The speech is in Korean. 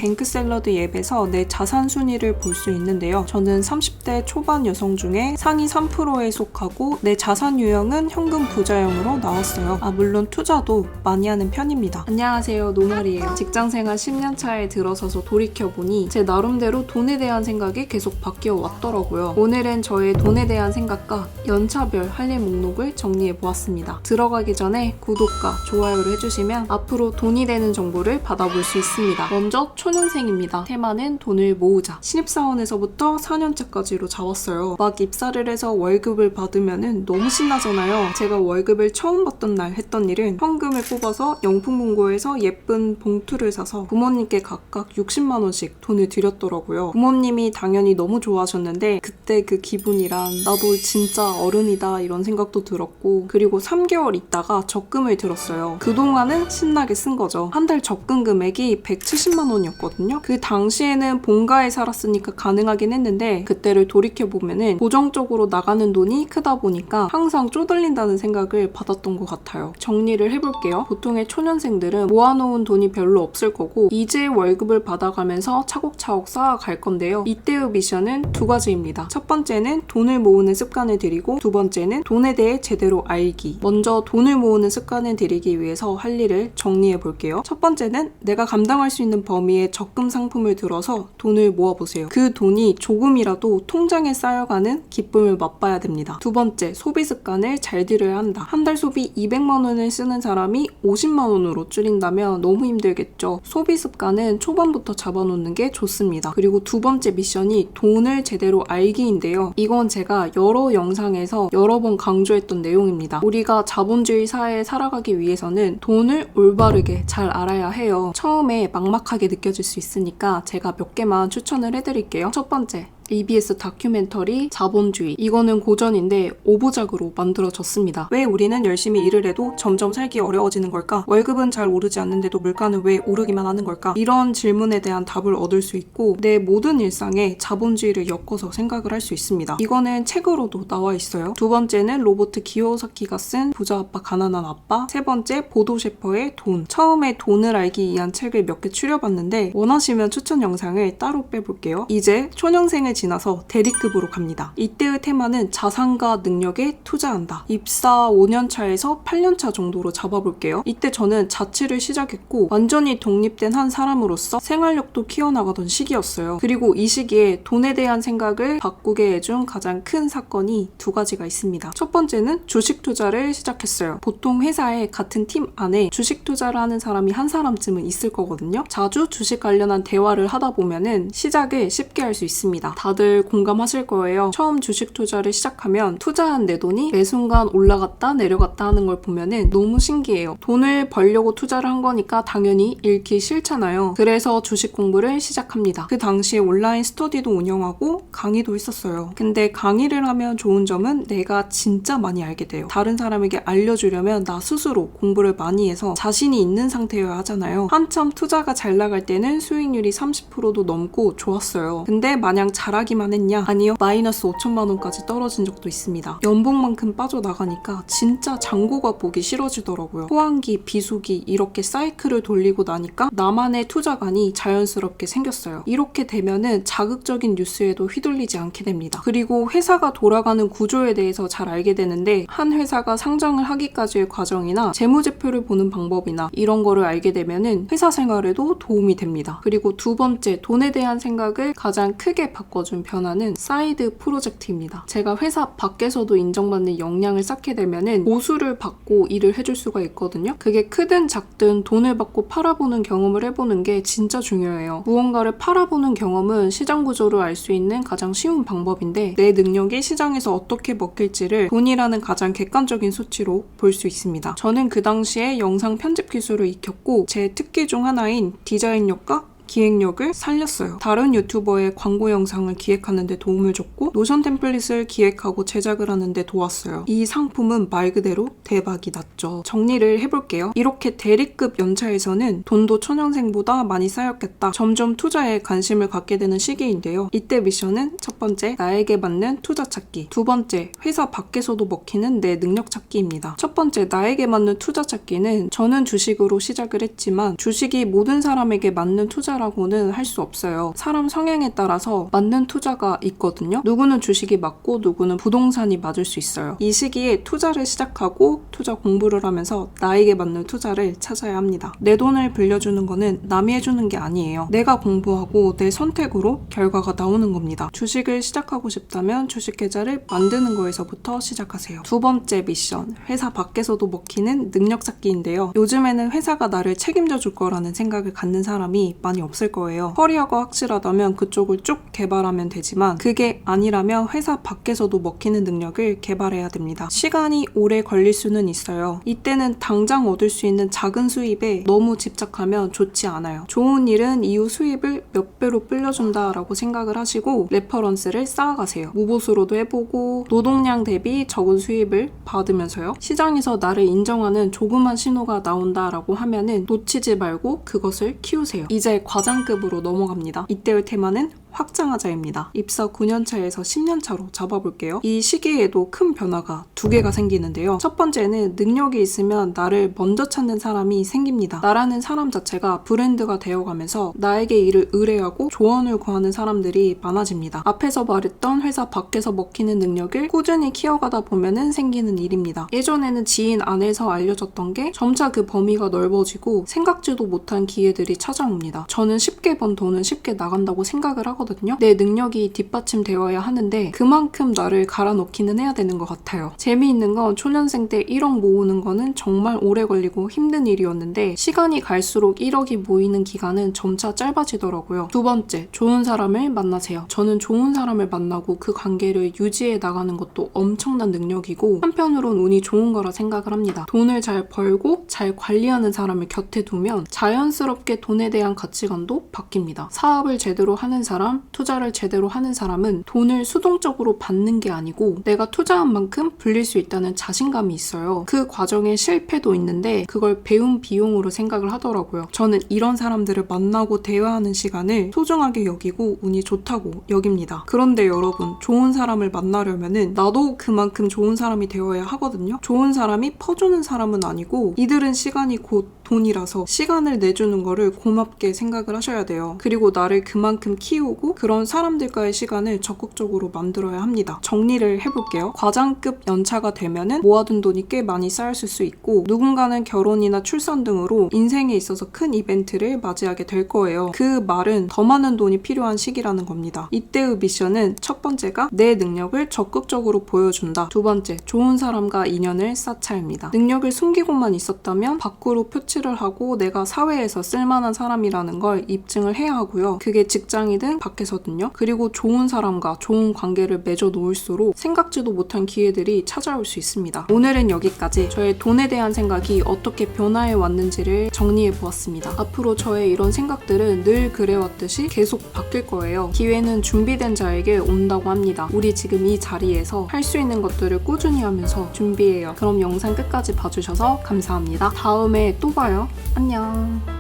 뱅크샐러드 앱에서 내 자산 순위를 볼 수 있는데요. 저는 30대 초반 여성 중에 상위 3%에 속하고 내 자산 유형은 현금 부자형으로 나왔어요. 물론 투자도 많이 하는 편입니다. 안녕하세요, 노말이에요. 직장생활 10년 차에 들어서서 돌이켜보니 제 나름대로 돈에 대한 생각이 계속 바뀌어 왔더라고요. 오늘은 저의 돈에 대한 생각과 연차별 할 일 목록을 정리해보았습니다. 들어가기 전에 구독과 좋아요를 해주시면 앞으로 돈이 되는 정보를 받아볼 수 있습니다. 먼저 초년생입니다. 테마는 돈을 모으자. 신입사원에서부터 4년차까지로 잡았어요. 막 입사를 해서 월급을 받으면 너무 신나잖아요. 제가 월급을 처음 받던 날 했던 일은 현금을 뽑아서 영풍문고에서 예쁜 봉투를 사서 부모님께 각각 60만 원씩 돈을 드렸더라고요. 부모님이 당연히 너무 좋아하셨는데 그때 그 기분이란 나도 진짜 어른이다 이런 생각도 들었고, 그리고 3개월 있다가 적금을 들었어요. 그동안은 신나게 쓴 거죠. 한 달 적금 금액이 170만 원이었거든요. 그 당시에는 본가에 살았으니까 가능하긴 했는데 그때를 돌이켜보면은 고정적으로 나가는 돈이 크다 보니까 항상 쪼들린다는 생각을 받았던 것 같아요. 정리를 해볼게요. 보통의 초년생들은 모아놓은 돈이 별로 없을 거고 이제 월급을 받아가면서 차곡차곡 쌓아갈 건데요. 이때의 미션은 두 가지입니다. 첫 번째는 돈을 모으는 습관을 들이고, 두 번째는 돈에 대해 제대로 알기. 먼저 돈을 모으는 습관을 들이기 위해서 할 일을 정리해 볼게요. 첫 번째는 내가 감당할 수 있는 범위의 적금 상품을 들어서 돈을 모아보세요. 그 돈이 조금이라도 통장에 쌓여가는 기쁨을 맛봐야 됩니다. 두 번째, 소비 습관을 잘 들여야 한다. 한 달 소비 200만 원을 쓰는 사람이 50만 원으로 줄인다면 너무 힘들겠죠. 소비 습관은 초반부터 잡아놓는 게 좋습니다. 그리고 두 번째 미션이 돈을 제대로 알기인데요. 이건 제가 여러 영상에서 여러 번 강조했던 내용입니다. 우리가 자본주의 사회에 살아가기 위해서는 돈을 올바르게 잘 알아야 해요. 처음에 막막하게 느껴질 수 있으니까 제가 몇 개만 추천을 해드릴게요. 첫 번째, EBS 다큐멘터리 자본주의. 이거는 고전인데 5부작으로 만들어졌습니다. 왜 우리는 열심히 일을 해도 점점 살기 어려워지는 걸까? 월급은 잘 오르지 않는데도 물가는 왜 오르기만 하는 걸까? 이런 질문에 대한 답을 얻을 수 있고 내 모든 일상에 자본주의를 엮어서 생각을 할 수 있습니다. 이거는 책으로도 나와 있어요. 두 번째는 로버트 기요사키가 쓴 부자 아빠 가난한 아빠. 세 번째, 보도 셰퍼의 돈. 처음에 돈을 알기 위한 책을 몇 개 추려봤는데 원하시면 추천 영상을 따로 빼볼게요. 이제 초년생을 지나서 대리급으로 갑니다. 이때의 테마는 자산과 능력에 투자한다. 입사 5년차에서 8년차 정도로 잡아볼게요. 이때 저는 자취를 시작했고 완전히 독립된 한 사람으로서 생활력도 키워나가던 시기였어요. 그리고 이 시기에 돈에 대한 생각을 바꾸게 해준 가장 큰 사건이 두 가지가 있습니다. 첫 번째는 주식 투자를 시작했어요. 보통 회사에 같은 팀 안에 주식 투자를 하는 사람이 한 사람쯤은 있을 거거든요. 자주 주식 관련한 대화를 하다 보면은 시작을 쉽게 할 수 있습니다. 다들 공감하실 거예요. 처음 주식 투자를 시작하면 투자한 내 돈이 매 순간 올라갔다 내려갔다 하는 걸 보면은 너무 신기해요. 돈을 벌려고 투자를 한 거니까 당연히 잃기 싫잖아요. 그래서 주식 공부를 시작합니다. 그 당시에 온라인 스터디도 운영하고 강의도 했었어요. 근데 강의를 하면 좋은 점은 내가 진짜 많이 알게 돼요. 다른 사람에게 알려주려면 나 스스로 공부를 많이 해서 자신이 있는 상태여야 하잖아요. 한참 투자가 잘 나갈 때는 수익률이 30%도 넘고 좋았어요. 근데 마냥 잘하기만 했냐? 아니요. 마이너스 5천만 원까지 떨어진 적도 있습니다. 연봉만큼 빠져나가니까 진짜 잔고가 보기 싫어지더라고요. 호황기, 비수기 이렇게 사이클을 돌리고 나니까 나만의 투자관이 자연스럽게 생겼어요. 이렇게 되면은 자극적인 뉴스에도 휘둘리지 않게 됩니다. 그리고 회사가 돌아가는 구조에 대해서 잘 알게 되는데 한 회사가 상장을 하기까지의 과정이나 재무제표를 보는 방법이나 이런 거를 알게 되면은 회사 생활에도 도움이 됩니다. 그리고 두 번째, 돈에 대한 생각을 가장 크게 바꿔준 변화는 사이드 프로젝트입니다. 제가 회사 밖에서도 인정받는 역량을 쌓게 되면은 보수를 받고 일을 해줄 수가 있거든요. 그게 크든 작든 돈을 받고 팔아보는 경험을 해보는 게 진짜 중요해요. 무언가를 팔아보는 경험은 시장 구조를 알 수 있는 가장 쉬운 방법인데 내 능력이 시장에서 어떻게 먹힐지를 돈이라는 가장 객관적인 수치로 볼 수 있습니다. 저는 그 당시에 영상 편집 기술을 익혔고 제 특기 중 하나인 디자인력과 기획력을 살렸어요. 다른 유튜버의 광고 영상을 기획하는 데 도움을 줬고 노션 템플릿을 기획하고 제작을 하는 데 도왔어요. 이 상품은 말 그대로 대박이 났죠. 정리를 해볼게요. 이렇게 대리급 연차에서는 돈도 초년생보다 많이 쌓였겠다. 점점 투자에 관심을 갖게 되는 시기인데요. 이때 미션은 첫 번째, 나에게 맞는 투자 찾기. 두 번째, 회사 밖에서도 먹히는 내 능력 찾기입니다. 첫 번째, 나에게 맞는 투자 찾기는 저는 주식으로 시작을 했지만 주식이 모든 사람에게 맞는 투자를 투자라고는 할 수 없어요. 사람 성향에 따라서 맞는 투자가 있거든요. 누구는 주식이 맞고 누구는 부동산이 맞을 수 있어요. 이 시기에 투자를 시작하고 투자 공부를 하면서 나에게 맞는 투자를 찾아야 합니다. 내 돈을 빌려주는 거는 남이 해주는 게 아니에요. 내가 공부하고 내 선택으로 결과가 나오는 겁니다. 주식을 시작하고 싶다면 주식 계좌를 만드는 거에서부터 시작하세요. 두 번째 미션, 회사 밖에서도 먹히는 능력 쌓기인데요. 요즘에는 회사가 나를 책임져 줄 거라는 생각을 갖는 사람이 많이 없을 거예요. 커리어가 확실하다면 그쪽을 쭉 개발하면 되지만 그게 아니라면 회사 밖에서도 먹히는 능력을 개발해야 됩니다. 시간이 오래 걸릴 수는 있어요. 이때는 당장 얻을 수 있는 작은 수입에 너무 집착하면 좋지 않아요. 좋은 일은 이후 수입을 몇 배로 불려준다라고 생각을 하시고 레퍼런스를 쌓아가세요. 무보수로도 해보고 노동량 대비 적은 수입을 받으면서요. 시장에서 나를 인정하는 조그만 신호가 나온다라고 하면은 놓치지 말고 그것을 키우세요. 이제 과장급으로 넘어갑니다. 이때의 테마는 확장하자입니다. 입사 9년차에서 10년차로 잡아볼게요. 이 시기에도 큰 변화가 두 개가 생기는데요. 첫 번째는 능력이 있으면 나를 먼저 찾는 사람이 생깁니다. 나라는 사람 자체가 브랜드가 되어가면서 나에게 일을 의뢰하고 조언을 구하는 사람들이 많아집니다. 앞에서 말했던 회사 밖에서 먹히는 능력을 꾸준히 키워가다 보면은 생기는 일입니다. 예전에는 지인 안에서 알려졌던 게 점차 그 범위가 넓어지고 생각지도 못한 기회들이 찾아옵니다. 저는 쉽게 번 돈은 쉽게 나간다고 생각을 하고 내 능력이 뒷받침되어야 하는데 그만큼 나를 갈아넣기는 해야 되는 것 같아요. 재미있는 건 초년생 때 1억 모으는 거는 정말 오래 걸리고 힘든 일이었는데 시간이 갈수록 1억이 모이는 기간은 점차 짧아지더라고요. 두 번째, 좋은 사람을 만나세요. 저는 좋은 사람을 만나고 그 관계를 유지해 나가는 것도 엄청난 능력이고 한편으론 운이 좋은 거라 생각을 합니다. 돈을 잘 벌고 잘 관리하는 사람을 곁에 두면 자연스럽게 돈에 대한 가치관도 바뀝니다. 사업을 제대로 하는 사람, 투자를 제대로 하는 사람은 돈을 수동적으로 받는 게 아니고 내가 투자한 만큼 불릴 수 있다는 자신감이 있어요. 그 과정에 실패도 있는데 그걸 배운 비용으로 생각을 하더라고요. 저는 이런 사람들을 만나고 대화하는 시간을 소중하게 여기고 운이 좋다고 여깁니다. 그런데 여러분, 좋은 사람을 만나려면은 나도 그만큼 좋은 사람이 되어야 하거든요. 좋은 사람이 퍼주는 사람은 아니고 이들은 시간이 곧 돈이라서 시간을 내주는 거를 고맙게 생각을 하셔야 돼요. 그리고 나를 그만큼 키우고 그런 사람들과의 시간을 적극적으로 만들어야 합니다. 정리를 해볼게요. 과장급 연차가 되면은 모아둔 돈이 꽤 많이 쌓였을 수 있고 누군가는 결혼이나 출산 등으로 인생에 있어서 큰 이벤트를 맞이하게 될 거예요. 그 말은 더 많은 돈이 필요한 시기라는 겁니다. 이때의 미션은 첫 번째가 내 능력을 적극적으로 보여준다. 두 번째, 좋은 사람과 인연을 쌓자입니다. 능력을 숨기고만 있었다면 밖으로 표출을 하고 내가 사회에서 쓸만한 사람이라는 걸 입증을 해야 하고요. 그게 직장이든 밖에서든요. 그리고 좋은 사람과 좋은 관계를 맺어 놓을수록 생각지도 못한 기회들이 찾아올 수 있습니다. 오늘은 여기까지 저의 돈에 대한 생각이 어떻게 변화해 왔는지를 정리해 보았습니다. 앞으로 저의 이런 생각들은 늘 그래왔듯이 계속 바뀔 거예요. 기회는 준비된 자에게 온다고 합니다. 우리 지금 이 자리에서 할 수 있는 것들을 꾸준히 하면서 준비해요. 그럼 영상 끝까지 봐주셔서 감사합니다. 다음에 또 봐요. 안녕.